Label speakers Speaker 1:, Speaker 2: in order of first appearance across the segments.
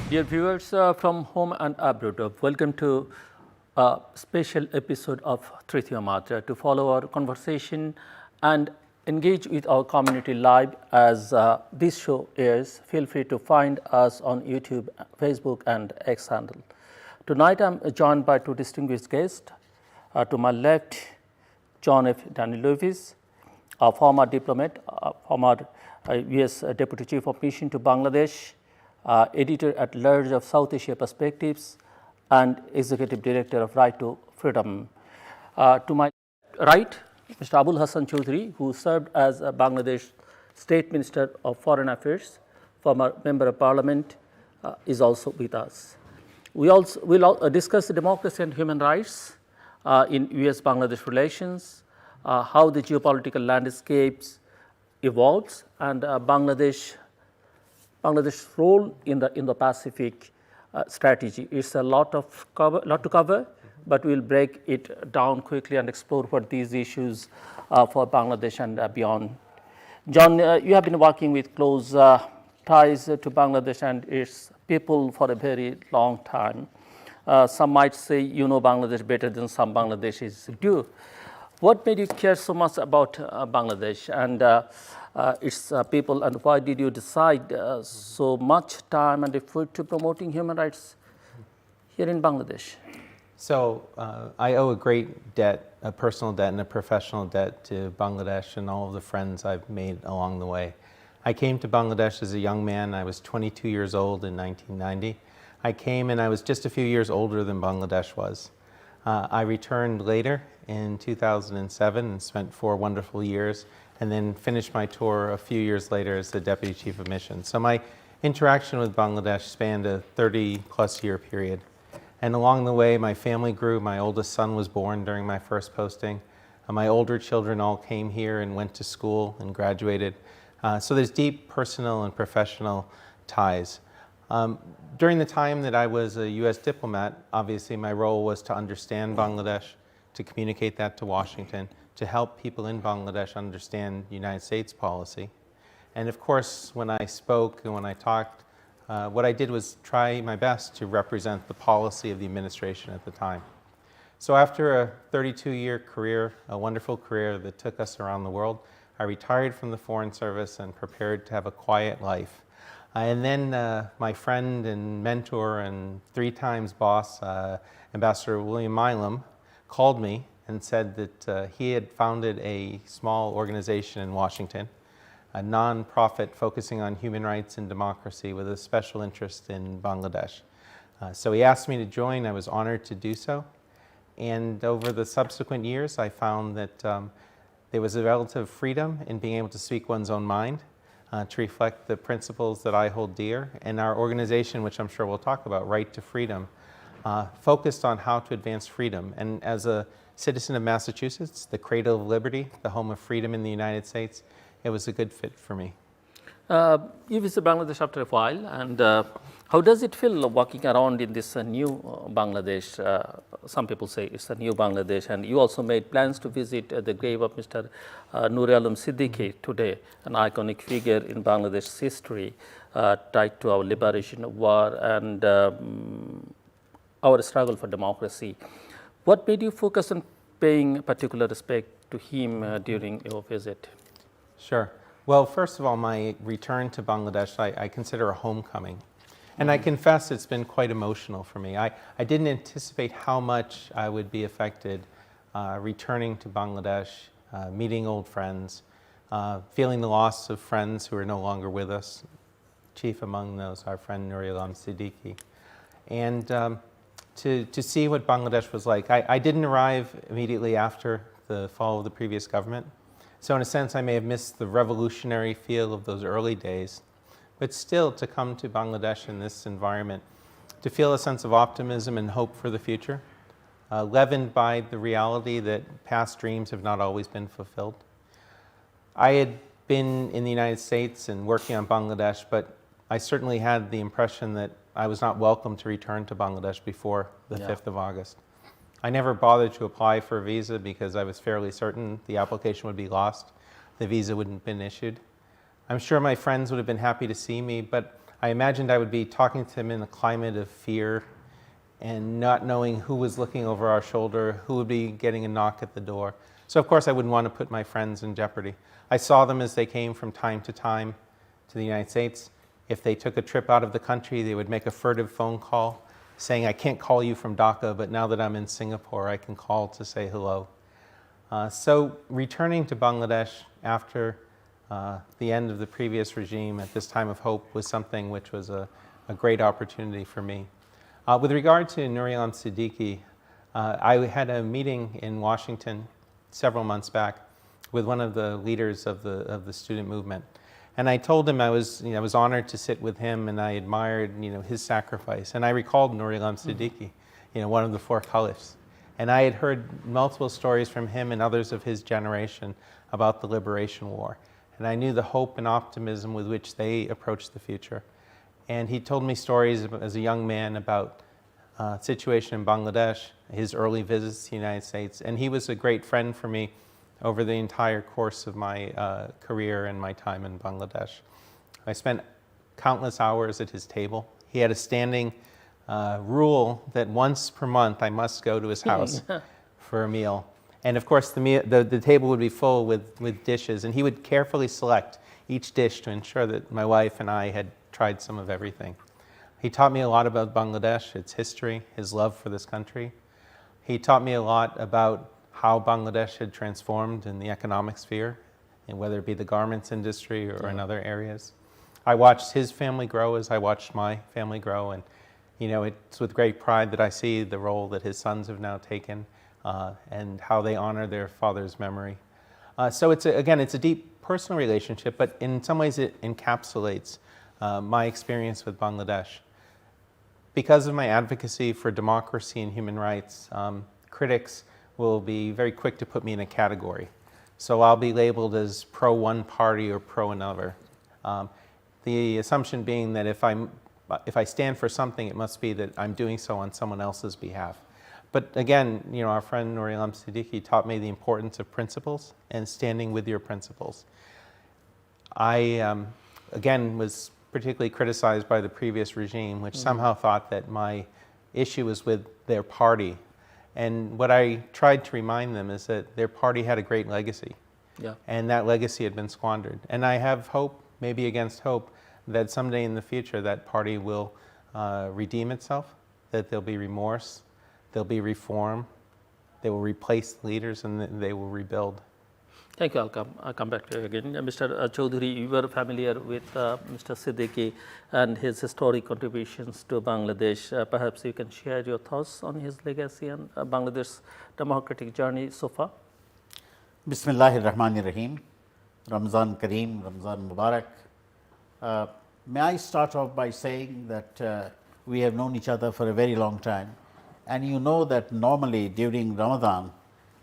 Speaker 1: Dear viewers from home and abroad, welcome to a special episode of Tritiyo Matra. To follow our conversation and engage with our community live as this show airs, feel free to find us on YouTube, Facebook, and X handle. Tonight, I'm joined by two distinguished guests. To my left, John F. Danilowicz, a former diplomat, former U.S. Deputy Chief of Mission to Bangladesh, editor-at-large of South Asia Perspectives, and Executive Director of Right to Freedom. To my right, Mr. Abul Hasan Chowdhury, who served as a Bangladesh State Minister of Foreign Affairs, former Member of Parliament, is also with us. We also will discuss democracy and human rights in U.S.-Bangladesh relations, how the geopolitical landscapes evolves, and Bangladesh's role in the Pacific strategy. It's a lot to cover, but we'll break it down quickly and explore what these issues for Bangladesh and beyond. John, you have been working with close ties to Bangladesh and its people for a very long time. Some might say you know Bangladesh better than some Bangladeshis do. What made you care so much about Bangladesh and its people, and why did you decide so much time and effort to promoting human rights here in Bangladesh?
Speaker 2: So I owe a great debt, a personal debt and a professional debt to Bangladesh and all of the friends I've made along the way. I came to Bangladesh as a young man. I was 22 years old in 1990. I came and I was just a few years older than Bangladesh was. I returned later in 2007 and spent 4 wonderful years, and then finished my tour a few years later as the Deputy Chief of Mission. So my interaction with Bangladesh spanned a 30-plus year period. And along the way, my family grew. My oldest son was born during my first posting. My older children all came here and went to school and graduated. So there's deep personal and professional ties. During the time that I was a U.S. diplomat, obviously my role was to understand Bangladesh, to communicate that to Washington, to help people in Bangladesh understand United States policy. And of course, when I spoke and when I talked, what I did was try my best to represent the policy of the administration at the time. So after a 32-year career, a wonderful career that took us around the world, I retired from the Foreign Service and prepared to have a quiet life. And then my friend and mentor and 3 times boss, Ambassador William Milam, called me and said that he had founded a small organization in Washington, a non-profit focusing on human rights and democracy with a special interest in Bangladesh. So he asked me to join. I was honored to do so. And over the subsequent years, I found that there was a relative freedom in being able to speak one's own mind, to reflect the principles that I hold dear. And our organization, which I'm sure we'll talk about, Right to Freedom, focused on how to advance freedom. And as a citizen of Massachusetts, the cradle of liberty, the home of freedom in the United States, it was a good fit for me.
Speaker 1: You visit Bangladesh after a while, and how does it feel walking around in this new Bangladesh? Some people say it's a new Bangladesh, and you also made plans to visit the grave of Mr. Nur Alam Siddiqui today, an iconic figure in Bangladesh's history tied to our liberation war and our struggle for democracy. What made you focus on paying particular respect to him during your visit?
Speaker 2: Sure. Well, first of all, my return to Bangladesh, I consider a homecoming. And I confess it's been quite emotional for me. I didn't anticipate how much I would be affected returning to Bangladesh, meeting old friends, feeling the loss of friends who are no longer with us, chief among those, our friend Nur Alam Siddiqui. And to see what Bangladesh was like. I didn't arrive immediately after the fall of the previous government. So in a sense, I may have missed the revolutionary feel of those early days. But still, to come to Bangladesh in this environment, to feel a sense of optimism and hope for the future, leavened by the reality that past dreams have not always been fulfilled. I had been in the United States and working on Bangladesh, but I certainly had the impression that I was not welcome to return to Bangladesh before the 5th of August. I never bothered to apply for a visa because I was fairly certain the application would be lost. The visa wouldn't have been issued. I'm sure my friends would have been happy to see me, but I imagined I would be talking to him in a climate of fear and not knowing who was looking over our shoulder, who would be getting a knock at the door. So of course I wouldn't want to put my friends in jeopardy. I saw them as they came from time to the United States. If they took a trip out of the country, they would make a furtive phone call saying, I can't call you from Dhaka, but now that I'm in Singapore, I can call to say hello. So returning to Bangladesh after the end of the previous regime at this time of hope was something which was a great opportunity for me. With regard to Nur Alam Siddiqui, I had a meeting in Washington several months back with one of the leaders of the student movement. And I told him I was honored to sit with him, and I admired, his sacrifice. And I recalled Nur Alam Siddiqui, one of the four caliphs. And I had heard multiple stories from him and others of his generation about the liberation war. And I knew the hope and optimism with which they approached the future. And he told me stories as a young man about situation in Bangladesh, his early visits to the United States. And he was a great friend for me over the entire course of my career and my time in Bangladesh. I spent countless hours at his table. He had a standing rule that once per month I must go to his house for a meal. And of course the table would be full with dishes, and he would carefully select each dish to ensure that my wife and I had tried some of everything. He taught me a lot about Bangladesh, its history, his love for this country. He taught me a lot about how Bangladesh had transformed in the economic sphere, and whether it be the garments industry or in other areas. I watched his family grow as I watched my family grow, and it's with great pride that I see the role that his sons have now taken and how they honor their father's memory. So it's a deep personal relationship, but in some ways it encapsulates my experience with Bangladesh. Because of my advocacy for democracy and human rights, critics will be very quick to put me in a category. So I'll be labeled as pro one party or pro another. The assumption being that if I stand for something, it must be that I'm doing so on someone else's behalf. But again, our friend Nur Alam Siddiqui taught me the importance of principles and standing with your principles. I, again, was particularly criticized by the previous regime, which somehow thought that my issue was with their party. And what I tried to remind them is that their party had a great legacy. Yeah. And that legacy had been squandered. And I have hope, maybe against hope, that someday in the future that party will redeem itself, that there'll be remorse, there'll be reform, they will replace leaders, and they will rebuild.
Speaker 1: Thank you. I'll come back to you again. Mr. Chowdhury, you were familiar with Mr. Siddiqui and his historic contributions to Bangladesh. Perhaps you can share your thoughts on his legacy and Bangladesh's democratic journey so far.
Speaker 3: Bismillahir Rahmanir Rahim. Ramzan Kareem, Ramzan Mubarak. May I start off by saying that we have known each other for a very long time, and you know that normally during Ramadan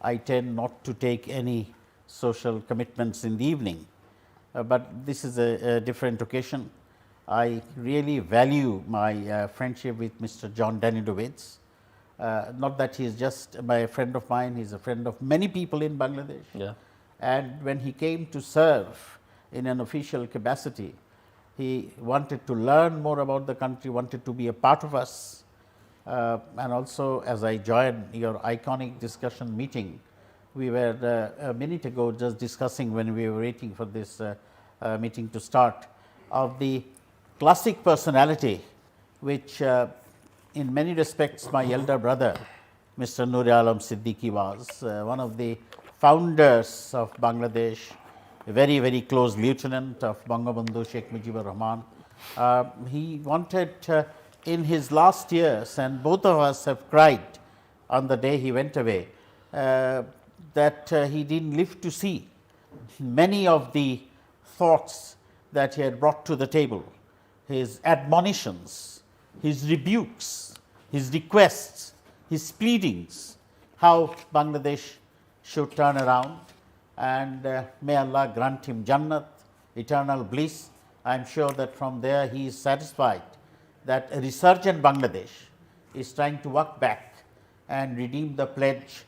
Speaker 3: I tend not to take any social commitments in the evening, but this is a different occasion. I really value my friendship with Mr. John Danilowicz. Not that he is just a friend of mine, he is a friend of many people in Bangladesh. Yeah. And when he came to serve in an official capacity, he wanted to learn more about the country, wanted to be a part of us. And also, as I joined your iconic discussion meeting, we were a minute ago just discussing when we were waiting for this meeting to start, of the classic personality which in many respects my elder brother Mr. Nur Alam Siddiqui was, one of the founders of Bangladesh, a very, very close lieutenant of Bangabandhu Sheikh Mujibur Rahman. He wanted in his last years, and both of us have cried on the day he went away, that he didn't live to see many of the thoughts that he had brought to the table, his admonitions, his rebukes, his requests, his pleadings, how Bangladesh should turn around, and may Allah grant him Jannat, eternal bliss. I am sure that from there he is satisfied that a resurgent Bangladesh is trying to walk back and redeem the pledge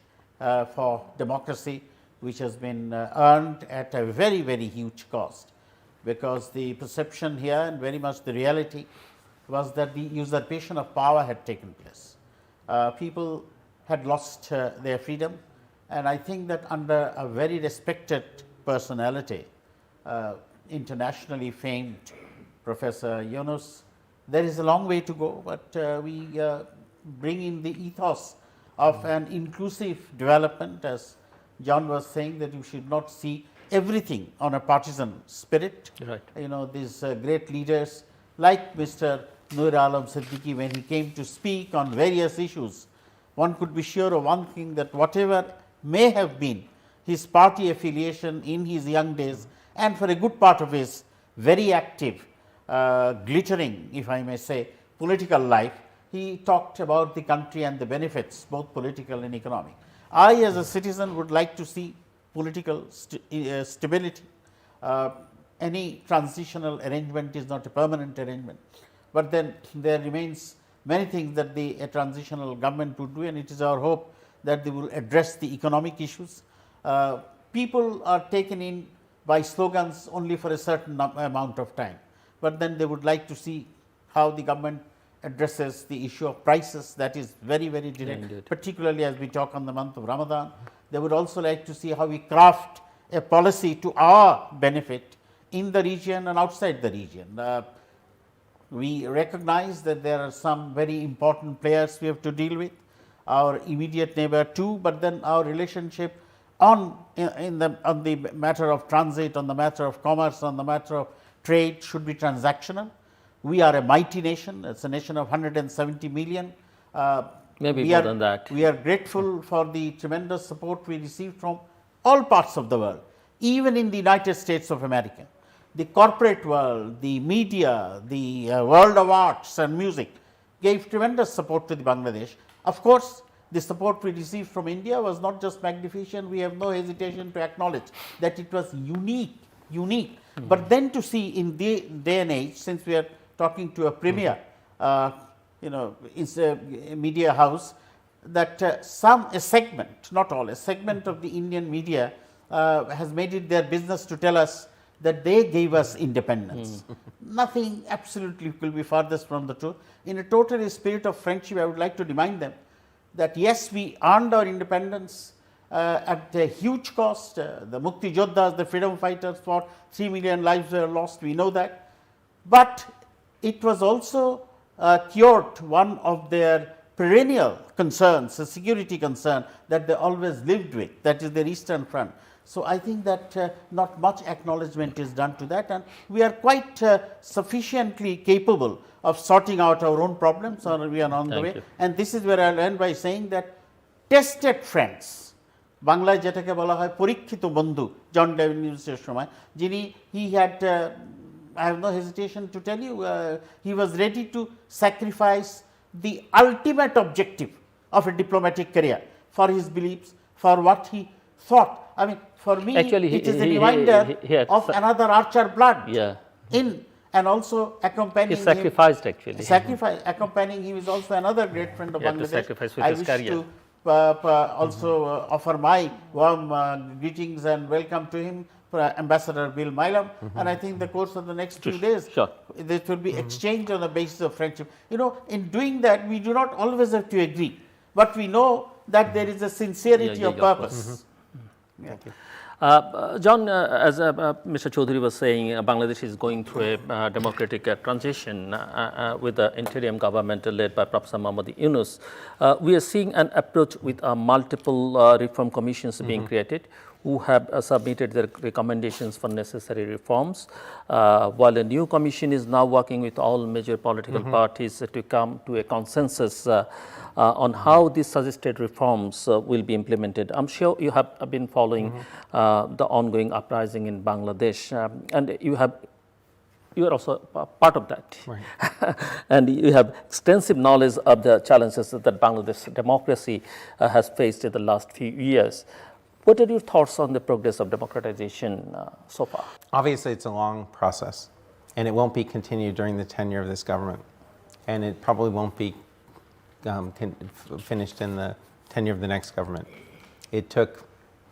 Speaker 3: for democracy, which has been earned at a very, very huge cost. because the perception here and very much the reality was that the usurpation of power had taken place. People had lost their freedom, and I think that under a very respected personality, internationally famed Professor Yunus, there is a long way to go, but we bring in the ethos of an inclusive development, as John was saying, that you should not see everything on a partisan spirit.
Speaker 1: Right.
Speaker 3: You know, these great leaders like Mr. Nur Alam Siddiqui, when he came to speak on various issues, one could be sure of one thing, that whatever may have been his party affiliation in his young days, and for a good part of his very active, glittering, if I may say, political life, he talked about the country and the benefits, both political and economic. I, as a citizen, would like to see political stability. Any transitional arrangement is not a permanent arrangement, but then there remains many things that a transitional government would do, and it is our hope that they will address the economic issues. People are taken in by slogans only for a certain amount of time, but then they would like to see how the government addresses the issue of prices. That is very, very direct,
Speaker 1: Indeed.
Speaker 3: particularly as we talk on the month of Ramadan. They would also like to see how we craft a policy to our benefit in the region and outside the region. We recognize that there are some very important players we have to deal with, our immediate neighbor too, but then our relationship on the matter of transit, on the matter of commerce, on the matter of trade should be transactional. We are a mighty nation. It's a nation of 170 million.
Speaker 1: Maybe more than that.
Speaker 3: We are grateful for the tremendous support we received from all parts of the world, even in the United States of America. The corporate world, the media, the world of arts and music gave tremendous support to the Bangladesh. Of course, the support we received from India was not just magnificent. We have no hesitation to acknowledge that it was unique. But then to see in the day and age, since we are talking to a premier, it's a media house, that a segment, not all, a segment of the Indian media has made it their business to tell us that they gave us independence. Nothing absolutely will be farthest from the truth. In a total spirit of friendship, I would like to remind them that yes, we earned our independence at a huge cost. The Mukti Jodhas, the freedom fighters, for 3 million lives were lost, we know that. But it was also cured one of their perennial concerns, a security concern that they always lived with, that is their Eastern Front. So, I think that not much acknowledgement is done to that, and we are quite sufficiently capable of sorting out our own problems, or we are on the way. And this is where I will end by saying that tested friends, Banglaয় যেটাকে বলা হয় পরীক্ষিত বন্ধু, জন ডেভিসের সময়, যিনি he had, I have no hesitation to tell you, he was ready to sacrifice the ultimate objective of a diplomatic career for his beliefs, for what he thought. I mean, for me,
Speaker 1: actually,
Speaker 3: it is a reminder of another archer blood. And also accompanying
Speaker 1: he sacrificed
Speaker 3: him,
Speaker 1: actually.
Speaker 3: Accompanying him is also another great friend of Bangladesh.
Speaker 1: To sacrifice with
Speaker 3: I
Speaker 1: his
Speaker 3: wish
Speaker 1: career.
Speaker 3: to also offer my warm greetings and welcome to him, Ambassador Bill Milam, and I think the course of the next few days, this will be exchanged on the basis of friendship. You know, in doing that, we do not always have to agree, but we know that there is a sincerity of purpose.
Speaker 1: John, as Mr. Chowdhury was saying, Bangladesh is going through a democratic transition with the interim government led by Professor Muhammad Yunus. We are seeing an approach with multiple reform commissions being created, who have submitted their recommendations for necessary reforms, while a new commission is now working with all major political parties to come to a consensus on how these suggested reforms will be implemented. I'm sure you have been following the ongoing uprising in Bangladesh, and you are also part of that.
Speaker 2: Right.
Speaker 1: And you have extensive knowledge of the challenges that Bangladesh democracy has faced in the last few years. What are your thoughts on the progress of democratization so far?
Speaker 2: Obviously, it's a long process, and it won't be continued during the tenure of this government, and it probably won't be finished in the tenure of the next government. It took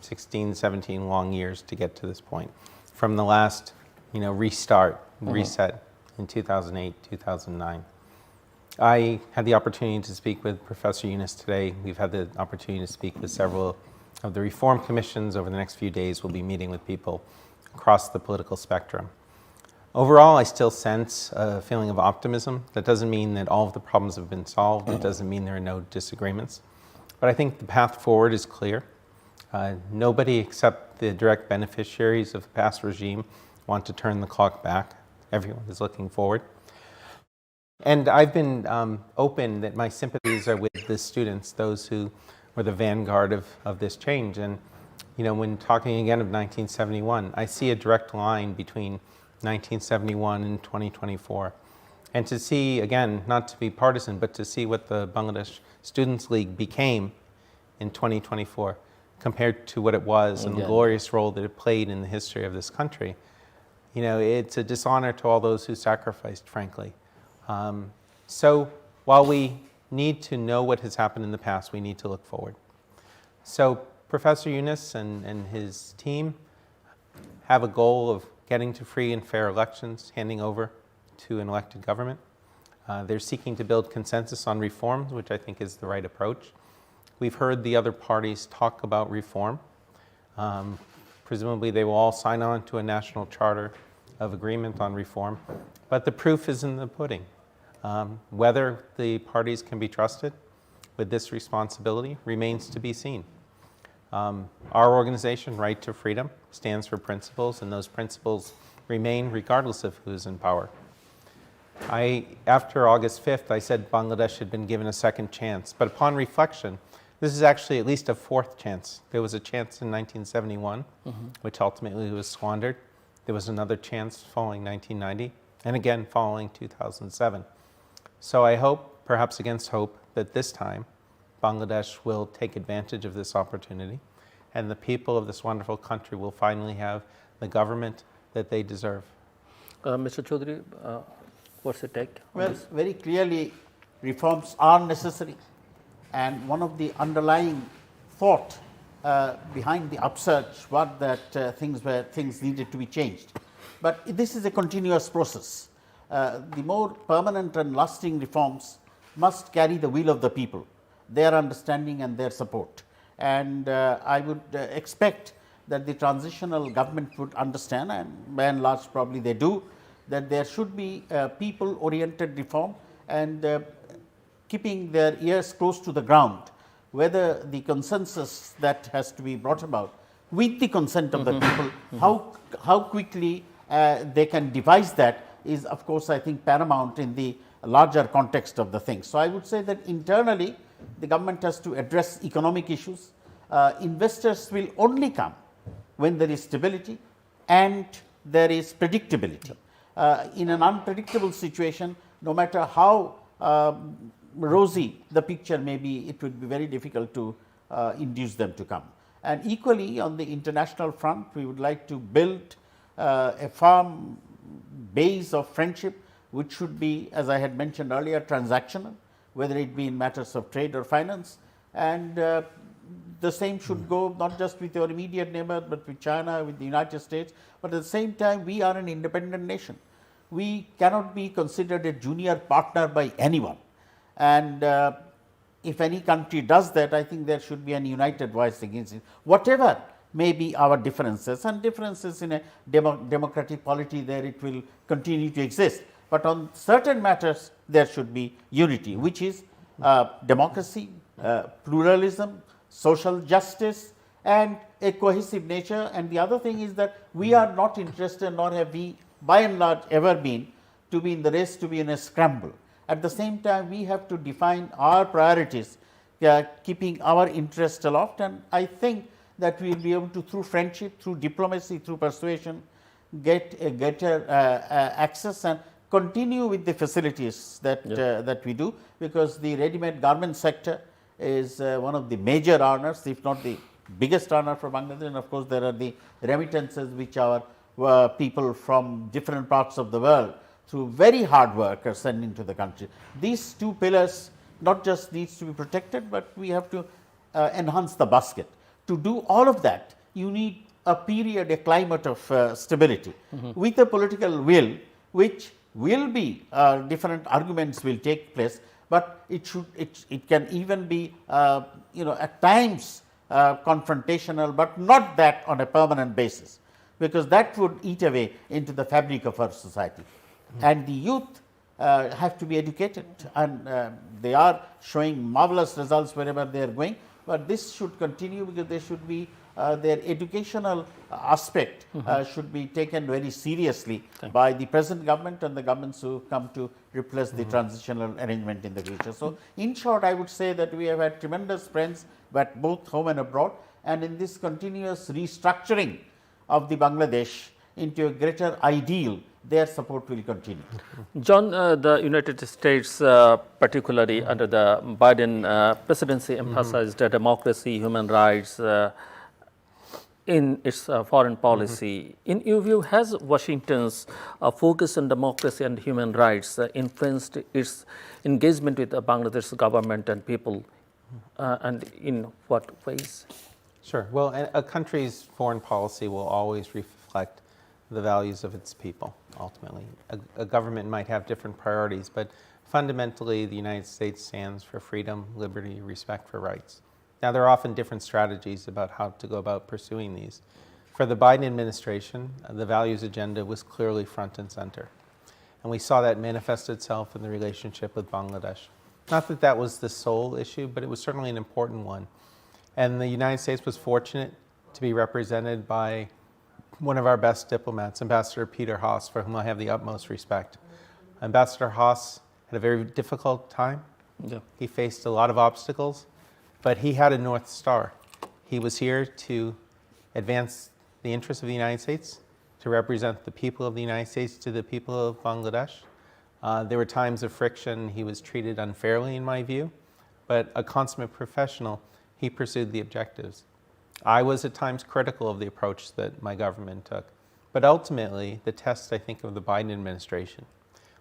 Speaker 2: 16, 17 long years to get to this point. From the last restart, reset in 2008, 2009. I had the opportunity to speak with Professor Yunus today. We've had the opportunity to speak with several of the reform commissions. Over the next few days, we'll be meeting with people across the political spectrum. Overall, I still sense a feeling of optimism. That doesn't mean that all of the problems have been solved. It doesn't mean there are no disagreements. But I think the path forward is clear. Nobody except the direct beneficiaries of the past regime want to turn the clock back. Everyone is looking forward. And I've been open that my sympathies are with the students, those who were the vanguard of this change. And when talking again of 1971, I see a direct line between 1971 and 2024. And to see, again, not to be partisan, but to see what the Bangladesh Students' League became in 2024 compared to what it was and the glorious role that it played in the history of this country, it's a dishonor to all those who sacrificed, frankly. So while we need to know what has happened in the past, we need to look forward. So Professor Yunus and his team have a goal of getting to free and fair elections, handing over to an elected government. They're seeking to build consensus on reforms, which I think is the right approach. We've heard the other parties talk about reform. Presumably they will all sign on to a national charter of agreement on reform, but the proof is in the pudding. Whether the parties can be trusted with this responsibility remains to be seen. Our organization, Right to Freedom, stands for principles, and those principles remain regardless of who's in power. After August 5th, I said Bangladesh had been given a second chance, but upon reflection, this is actually at least a fourth chance. There was a chance in 1971, which ultimately was squandered. There was another chance following 1990, and again following 2007. So I hope, perhaps against hope, that this time Bangladesh will take advantage of this opportunity, and the people of this wonderful country will finally have the government that they deserve.
Speaker 1: Mr. Chowdhury, what's your take?
Speaker 3: Well, very clearly, reforms are necessary, and one of the underlying thought behind the upsurge was that things needed to be changed. But this is a continuous process. The more permanent and lasting reforms must carry the will of the people, their understanding and their support. And I would expect that the transitional government would understand, and by and large probably they do, that there should be people-oriented reform and keeping their ears close to the ground, whether the consensus that has to be brought about with the consent of the people, how quickly they can devise that is, of course, I think paramount in the larger context of the thing. So I would say that internally the government has to address economic issues. Investors will only come when there is stability and there is predictability. In an unpredictable situation, no matter how rosy the picture may be, it would be very difficult to induce them to come. And equally on the international front, we would like to build a firm base of friendship, which should be, as I had mentioned earlier, transactional, whether it be in matters of trade or finance. And the same should go not just with your immediate neighbor, but with China, with the United States. But at the same time, we are an independent nation. We cannot be considered a junior partner by anyone. And if any country does that, I think there should be an united voice against it. Whatever may be our differences, and differences in a democratic polity, there it will continue to exist. But on certain matters, there should be unity, which is democracy, pluralism, social justice, and a cohesive nature. And the other thing is that we are not interested, nor have we by and large ever been, to be in the race, to be in a scramble. At the same time, we have to define our priorities, keeping our interest aloft. And I think that we will be able to, through friendship, through diplomacy, through persuasion, get a greater access and continue with the facilities that that we do, because the ready-made garment sector is one of the major earners, if not the biggest earner for Bangladesh. And of course, there are the remittances which our people from different parts of the world through very hard work are sending to the country. These two pillars not just needs to be protected, but we have to enhance the basket. To do all of that, you need a period, a climate of stability with a political will, which will be different arguments will take place, but it can even be at times confrontational, but not that on a permanent basis, because that would eat away into the fabric of our society. And the youth have to be educated, and they are showing marvelous results wherever they are going, but this should continue, because they should be their educational aspect should be taken very seriously by the present government and the governments who come to replace the transitional arrangement in the future. So, in short, I would say that we have had tremendous friends, but both home and abroad, and in this continuous restructuring of the Bangladesh into a greater ideal, their support will continue.
Speaker 1: John, the United States, particularly under the Biden presidency, emphasized democracy, human rights in its foreign policy. In your view, has Washington's focus on democracy and human rights influenced its engagement with the Bangladesh government and people, and in what ways?
Speaker 2: Sure. Well, a country's foreign policy will always reflect the values of its people, ultimately. A government might have different priorities, but fundamentally the United States stands for freedom, liberty, respect for rights. Now, there are often different strategies about how to go about pursuing these. For the Biden administration, the values agenda was clearly front and center. And we saw that manifest itself in the relationship with Bangladesh. Not that that was the sole issue, but it was certainly an important one. And the United States was fortunate to be represented by one of our best diplomats, Ambassador Peter Haas, for whom I have the utmost respect. Ambassador Haas had a very difficult time.
Speaker 1: Yeah.
Speaker 2: He faced a lot of obstacles, but he had a North Star. He was here to advance the interests of the United States, to represent the people of the United States to the people of Bangladesh. There were times of friction. He was treated unfairly, in my view, but a consummate professional, he pursued the objectives. I was at times critical of the approach that my government took, but ultimately the test, I think, of the Biden administration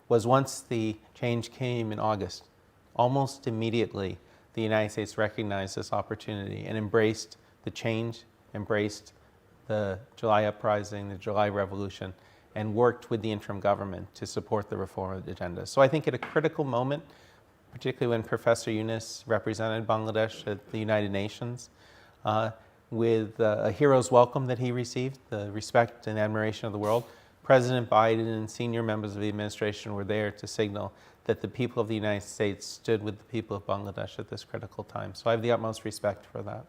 Speaker 2: was once the change came in August, almost immediately the United States recognized this opportunity and embraced the change, embraced the July uprising, the July revolution, and worked with the interim government to support the reform agenda. So I think at a critical moment, particularly when Professor Yunus represented Bangladesh at the United Nations, with a hero's welcome that he received, the respect and admiration of the world, President Biden and senior members of the administration were there to signal that the people of the United States stood with the people of Bangladesh at this critical time. So I have the utmost respect for that.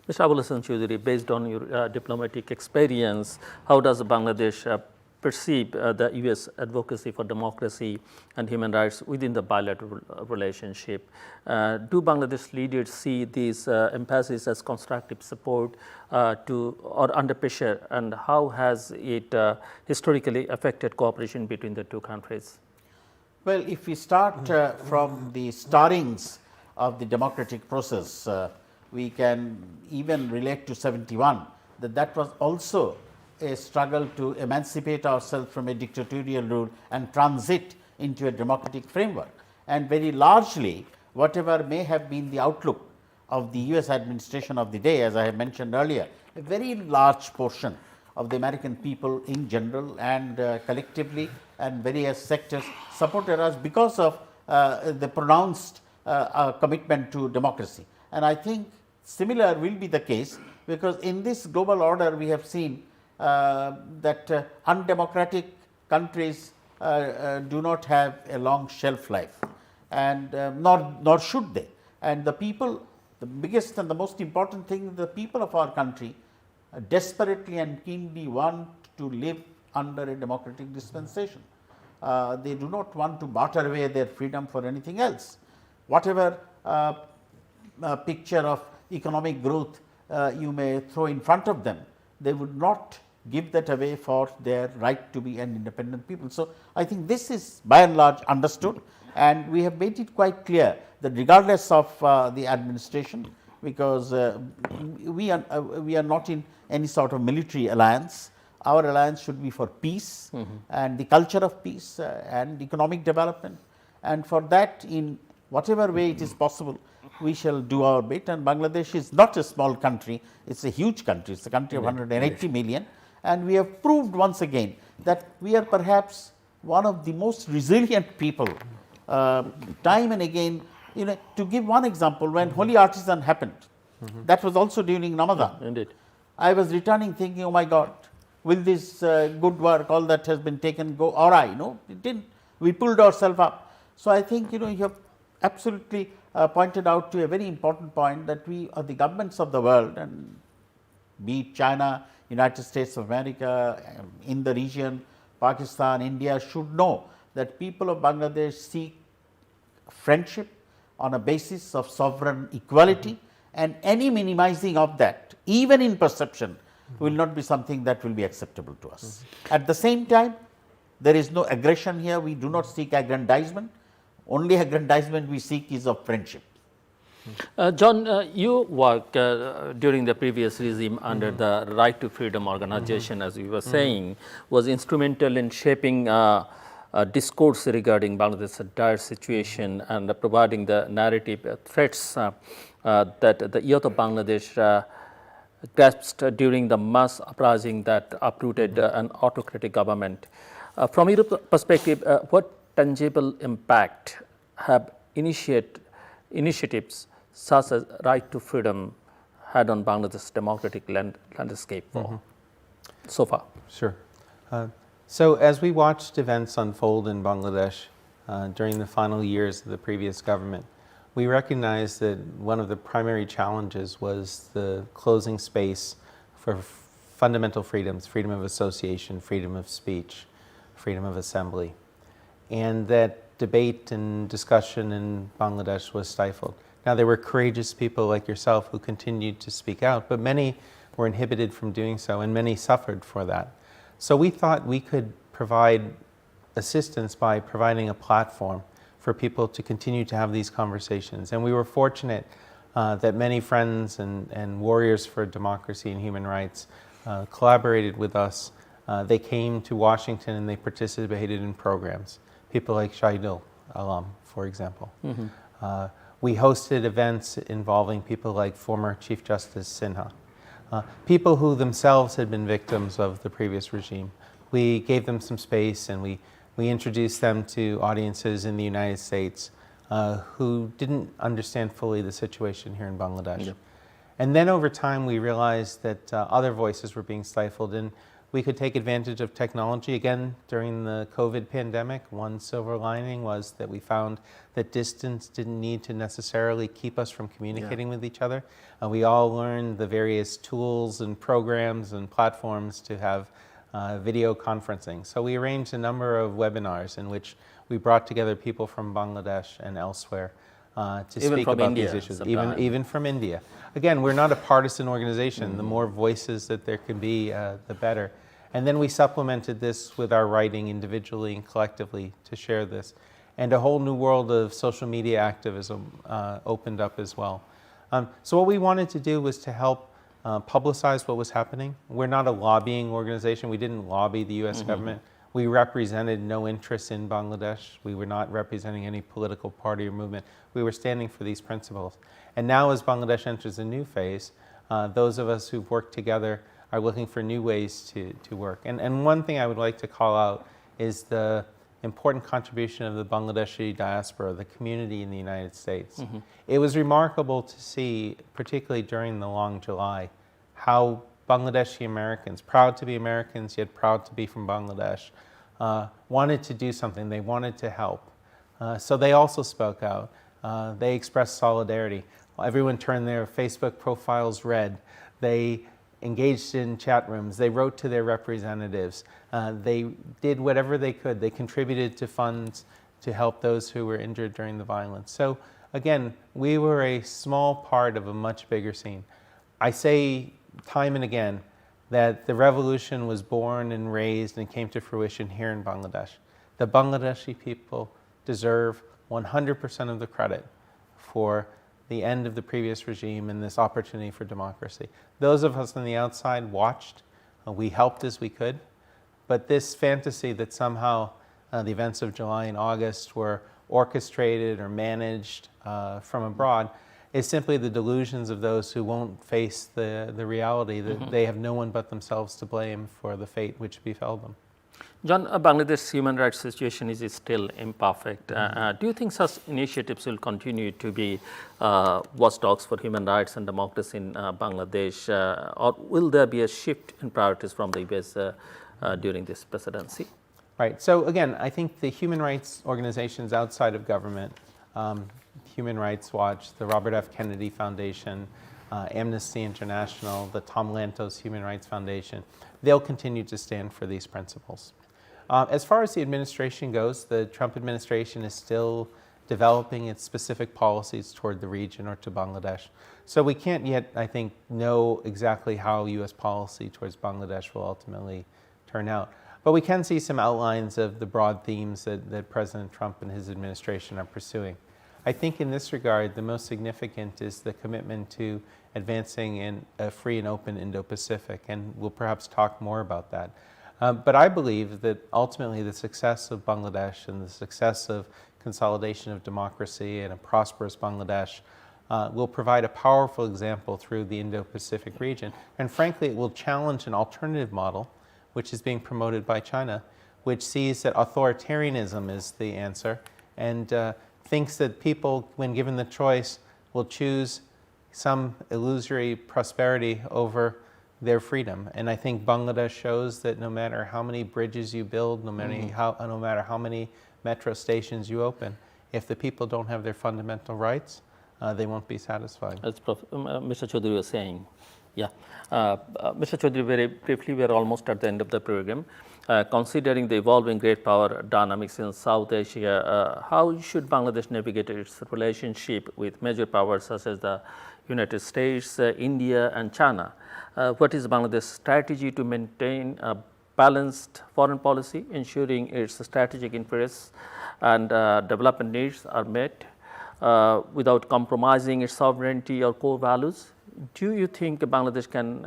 Speaker 1: Mr. Abul Hasan Chowdhury, based on your diplomatic experience, how does Bangladesh perceive the U.S. advocacy for democracy and human rights within the bilateral relationship? Do Bangladesh leaders see these emphases as constructive support or under pressure, and how has it historically affected cooperation between the two countries?
Speaker 3: Well, if we start from the startings of the democratic process, we can even relate to 71, that was also a struggle to emancipate ourselves from a dictatorial rule and transit into a democratic framework. And very largely, whatever may have been the outlook of the US administration of the day, as I have mentioned earlier, a very large portion of the American people in general and collectively and various sectors supported us because of the pronounced commitment to democracy. And I think similar will be the case, because in this global order we have seen that undemocratic countries do not have a long shelf life, and nor should they. And the people, the biggest and the most important thing, the people of our country desperately and keenly want to live under a democratic dispensation. They do not want to barter away their freedom for anything else. Whatever picture of economic growth you may throw in front of them, they would not give that away for their right to be an independent people. So I think this is by and large understood, and we have made it quite clear that regardless of the administration, because we are not in any sort of military alliance. Our alliance should be for peace and the culture of peace and economic development, and for that, in whatever way it is possible, we shall do our bit. And Bangladesh is not a small country, it is a huge country, it is a country of 180 million, and we have proved once again that we are perhaps one of the most resilient people. Time and again, to give one example, when Holy Artisan happened, that was also during Ramadan.
Speaker 1: Indeed.
Speaker 3: I was returning thinking, oh my God, will this good work, all that has been taken, go awry? No, it didn't. We pulled ourselves up. So I think, you have absolutely pointed out to a very important point that we are the governments of the world, and be it China, United States of America, in the region, Pakistan, India, should know that people of Bangladesh seek friendship on a basis of sovereign equality, and any minimizing of that, even in perception, will not be something that will be acceptable to us. At the same time, there is no aggression here. We do not seek aggrandizement. Only aggrandizement we seek is of friendship.
Speaker 1: John, you worked during the previous regime under the Right to Freedom organization, as you were saying, was instrumental in shaping discourse regarding Bangladesh's dire situation and providing the narrative threats that the youth of Bangladesh grasped during the mass uprising that uprooted an autocratic government. From your perspective, what tangible impact have initiatives such as Right to Freedom had on Bangladesh's democratic landscape so far?
Speaker 2: Sure. So as we watched events unfold in Bangladesh during the final years of the previous government, we recognized that one of the primary challenges was the closing space for fundamental freedoms, freedom of association, freedom of speech, freedom of assembly, and that debate and discussion in Bangladesh was stifled. Now, there were courageous people like yourself who continued to speak out, but many were inhibited from doing so, and many suffered for that. So we thought we could provide assistance by providing a platform for people to continue to have these conversations. And we were fortunate that many friends and warriors for democracy and human rights collaborated with us. They came to Washington and they participated in programs. People like Shahidul Alam, for example. We hosted events involving people like former Chief Justice Sinha, people who themselves had been victims of the previous regime. We gave them some space, and we introduced them to audiences in the United States who didn't understand fully the situation here in Bangladesh. Yeah. And then over time we realized that other voices were being stifled, and we could take advantage of technology. Again, during the COVID pandemic, one silver lining was that we found that distance didn't need to necessarily keep us from communicating with each other. We all learned the various tools and programs and platforms to have video conferencing. So we arranged a number of webinars in which we brought together people from Bangladesh and elsewhere to speak about these issues, even from India. Again, we're not a partisan organization. The more voices that there can be, the better. And then we supplemented this with our writing individually and collectively to share this. And a whole new world of social media activism opened up as well. So what we wanted to do was to help publicize what was happening. We're not a lobbying organization. We didn't lobby the U.S. government. We represented no interests in Bangladesh. We were not representing any political party or movement. We were standing for these principles. And now as Bangladesh enters a new phase, those of us who've worked together are looking for new ways to work. And one thing I would like to call out is the important contribution of the Bangladeshi diaspora, the community in the United States. It was remarkable to see, particularly during the long July, how Bangladeshi Americans, proud to be Americans yet proud to be from Bangladesh, wanted to do something. They wanted to help. So they also spoke out. They expressed solidarity. Everyone turned their Facebook profiles red. They engaged in chat rooms. They wrote to their representatives. They did whatever they could. They contributed to funds to help those who were injured during the violence. So again, we were a small part of a much bigger scene. I say time and again that the revolution was born and raised and came to fruition here in Bangladesh. The Bangladeshi people deserve 100% of the credit for the end of the previous regime and this opportunity for democracy. Those of us on the outside watched, we helped as we could, but this fantasy that somehow the events of July and August were orchestrated or managed from abroad is simply the delusions of those who won't face the reality that they have no one but themselves to blame for the fate which befell them.
Speaker 1: John, Bangladesh's human rights situation is still imperfect. Do you think such initiatives will continue to be watchdogs for human rights and democracy in Bangladesh, or will there be a shift in priorities from the US during this presidency?
Speaker 2: Right. So again, I think the human rights organizations outside of government, Human Rights Watch, the Robert F. Kennedy Foundation, Amnesty International, the Tom Lantos Human Rights Foundation, they'll continue to stand for these principles. As far as the administration goes, the Trump administration is still developing its specific policies toward the region or to Bangladesh. So we can't yet, I think, know exactly how U.S. policy towards Bangladesh will ultimately turn out. But we can see some outlines of the broad themes that President Trump and his administration are pursuing. I think in this regard, the most significant is the commitment to advancing in a free and open Indo-Pacific, and we'll perhaps talk more about that. But I believe that ultimately the success of Bangladesh and the success of consolidation of democracy and a prosperous Bangladesh will provide a powerful example through the Indo-Pacific region. And frankly, it will challenge an alternative model, which is being promoted by China, which sees that authoritarianism is the answer and thinks that people, when given the choice, will choose some illusory prosperity over their freedom. And I think Bangladesh shows that no matter how many bridges you build, no matter how many metro stations you open, if the people don't have their fundamental rights, they won't be satisfied.
Speaker 1: As Mr. Chowdhury was saying. Yeah. Mr. Chowdhury, very briefly, we are almost at the end of the program. Considering the evolving great power dynamics in South Asia, how should Bangladesh navigate its relationship with major powers such as the United States, India, and China? What is Bangladesh's strategy to maintain a balanced foreign policy, ensuring its strategic interests and development needs are met without compromising its sovereignty or core values? Do you think Bangladesh can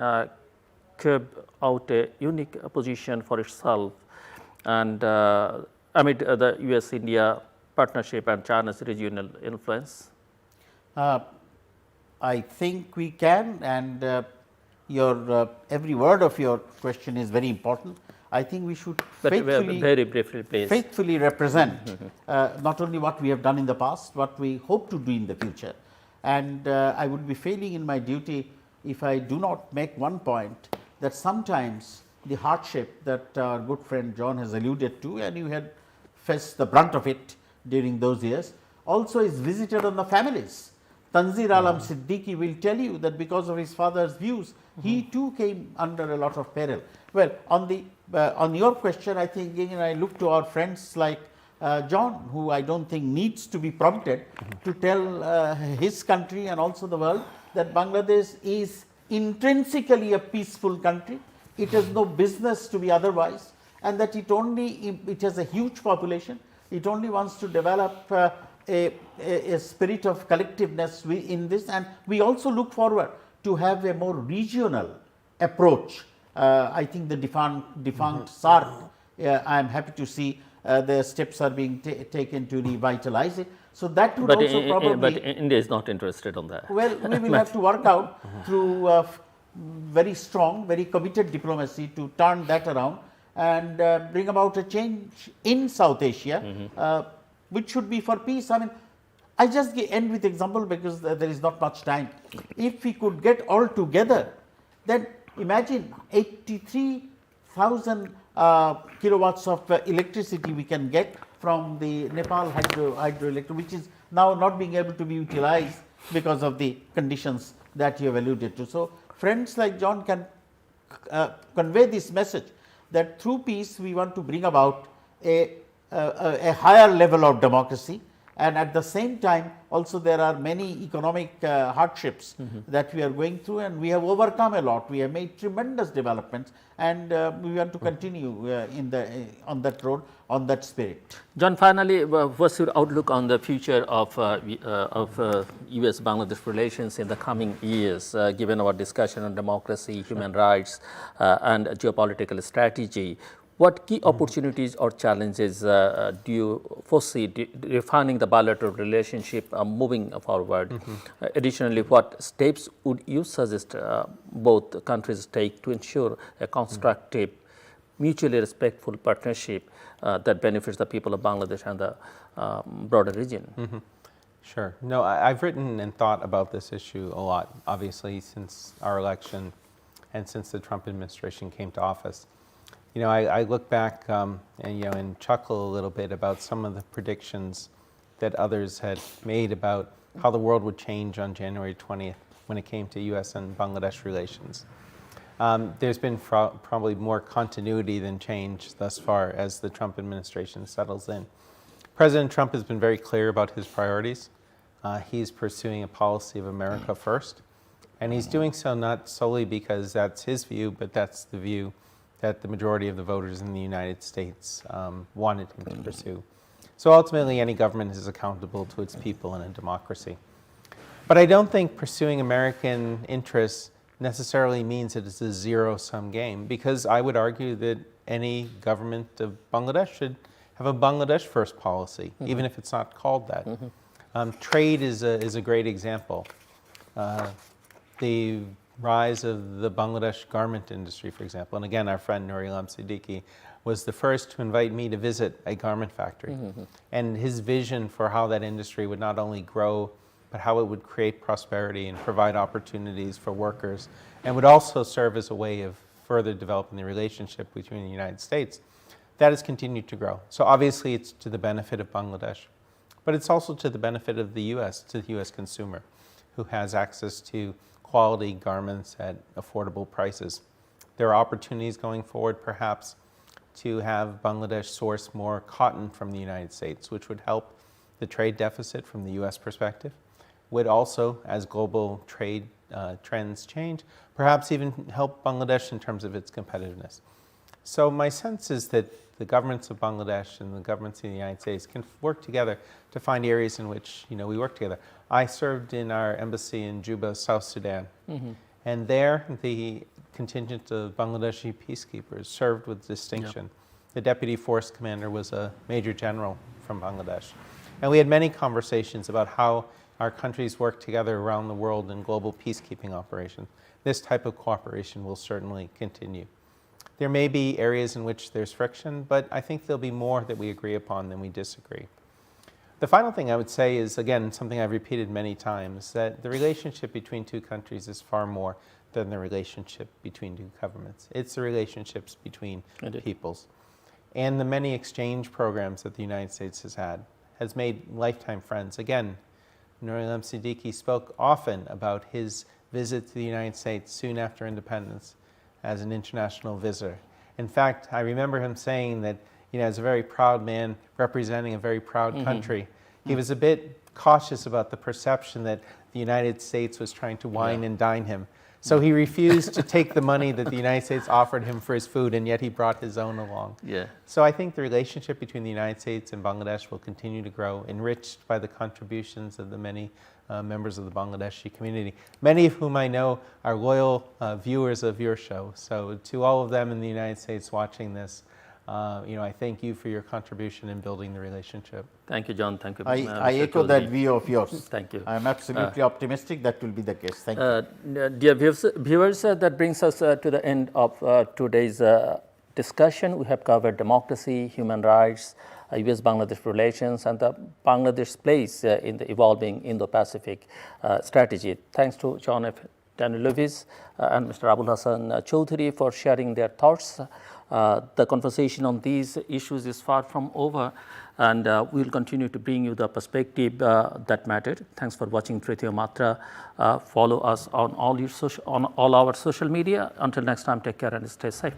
Speaker 1: carve out a unique position for itself and amid the US-India partnership and China's regional influence?
Speaker 3: I think we can, and your every word of your question is very important. I think we should
Speaker 1: very briefly, please.
Speaker 3: faithfully represent not only what we have done in the past, what we hope to do in the future. And I would be failing in my duty if I do not make one point that sometimes the hardship that our good friend John has alluded to, and you had faced the brunt of it during those years, also is visited on the families. Tanzir Alam Siddiqui will tell you that because of his father's views, he too came under a lot of peril. Well, on your question, I think again I look to our friends like John, who I don't think needs to be prompted to tell his country and also the world that Bangladesh is intrinsically a peaceful country. It has no business to be otherwise, and that it has a huge population. It only wants to develop a spirit of collectiveness in this, and we also look forward to have a more regional approach. I think the defunct SARC, I am happy to see the steps are being taken to revitalize it. So that would also probably.
Speaker 1: But India is not interested on that.
Speaker 3: Well, we will have to work out through very strong, very committed diplomacy to turn that around and bring about a change in South Asia, which should be for peace. I mean, I just end with example because there is not much time. If we could get all together, then imagine 83,000 kilowatts of electricity we can get from the Nepal hydroelectric, which is now not being able to be utilized because of the conditions that you have alluded to. So, friends like John can convey this message that through peace we want to bring about a higher level of democracy, and at the same time also there are many economic hardships that we are going through, and we have overcome a lot. We have made tremendous developments, and we want to continue on that road, on that spirit.
Speaker 1: John, finally, what's your outlook on the future of US-Bangladesh relations in the coming years, given our discussion on democracy, human rights, and geopolitical strategy? what key opportunities or challenges do you foresee refining the bilateral relationship moving forward? Additionally, what steps would you suggest both countries take to ensure a constructive, mutually respectful partnership that benefits the people of Bangladesh and the broader region?
Speaker 2: Sure. No, I've written and thought about this issue a lot, obviously, since our election and since the Trump administration came to office. You know, I look back and chuckle a little bit about some of the predictions that others had made about how the world would change on January 20th when it came to U.S. and Bangladesh relations. There's been probably more continuity than change thus far as the Trump administration settles in. President Trump has been very clear about his priorities. He's pursuing a policy of America first, and he's doing so not solely because that's his view, but that's the view that the majority of the voters in the United States wanted him to pursue. So ultimately, any government is accountable to its people in a democracy. But I don't think pursuing American interests necessarily means that it's a zero-sum game, because I would argue that any government of Bangladesh should have a Bangladesh first policy, even if it's not called that. Trade is a great example. The rise of the Bangladesh garment industry, for example, and again, our friend Noor Ilham Siddiqui was the first to invite me to visit a garment factory. And his vision for how that industry would not only grow, but how it would create prosperity and provide opportunities for workers, and would also serve as a way of further developing the relationship between the United States, that has continued to grow. So obviously it's to the benefit of Bangladesh, but it's also to the benefit of the U.S., to the U.S. consumer, who has access to quality garments at affordable prices. There are opportunities going forward, perhaps, to have Bangladesh source more cotton from the United States, which would help the trade deficit from the U.S. perspective, would also, as global trade trends change, perhaps even help Bangladesh in terms of its competitiveness. So my sense is that the governments of Bangladesh and the governments in the United States can work together to find areas in which we work together. I served in our embassy in Juba, South Sudan, and there the contingent of Bangladeshi peacekeepers served with distinction. The deputy force commander was a major general from Bangladesh. And we had many conversations about how our countries work together around the world in global peacekeeping operations. This type of cooperation will certainly continue. There may be areas in which there's friction, but I think there'll be more that we agree upon than we disagree. The final thing I would say is, again, something I've repeated many times, that the relationship between two countries is far more than the relationship between two governments. It's the relationships between peoples. And the many exchange programs that the United States has made lifetime friends. Again, Noor Ilham Siddiqui spoke often about his visit to the United States soon after independence as an international visitor. In fact, I remember him saying that, as a very proud man representing a very proud country, he was a bit cautious about the perception that the United States was trying to wine and dine him. So he refused to take the money that the United States offered him for his food, and yet he brought his own along. So I think the relationship between the United States and Bangladesh will continue to grow, enriched by the contributions of the many members of the Bangladeshi community, many of whom I know are loyal viewers of your show. So to all of them in the United States watching this, I thank you for your contribution in building the relationship.
Speaker 1: Thank you, John. Thank you.
Speaker 3: I echo that view of yours.
Speaker 1: Thank you.
Speaker 3: I am absolutely optimistic that will be the case. Thank you.
Speaker 1: Dear viewers, that brings us to the end of today's discussion. We have covered democracy, human rights, U.S.-Bangladesh relations, and the Bangladesh's place in the evolving Indo-Pacific strategy. Thanks to John F. Danilowicz and Mr. Abul Hasan Chowdhury for sharing their thoughts. The conversation on these issues is far from over, and we will continue to bring you the perspective that mattered. Thanks for watching Tritiyo Matra. Follow us on all our social media. Until next time, take care and stay safe.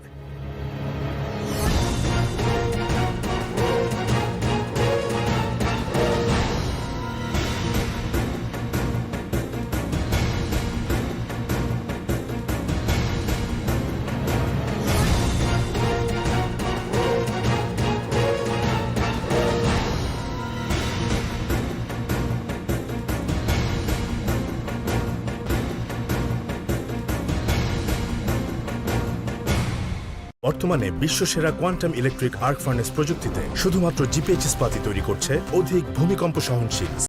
Speaker 4: বর্তমানে বিশ্বসেরা quantum electric arc furnace প্রযুক্তিতে শুধুমাত্র GPH ইস্পাতই তৈরি করছে অধিক ভূমিকম্প সহনশীল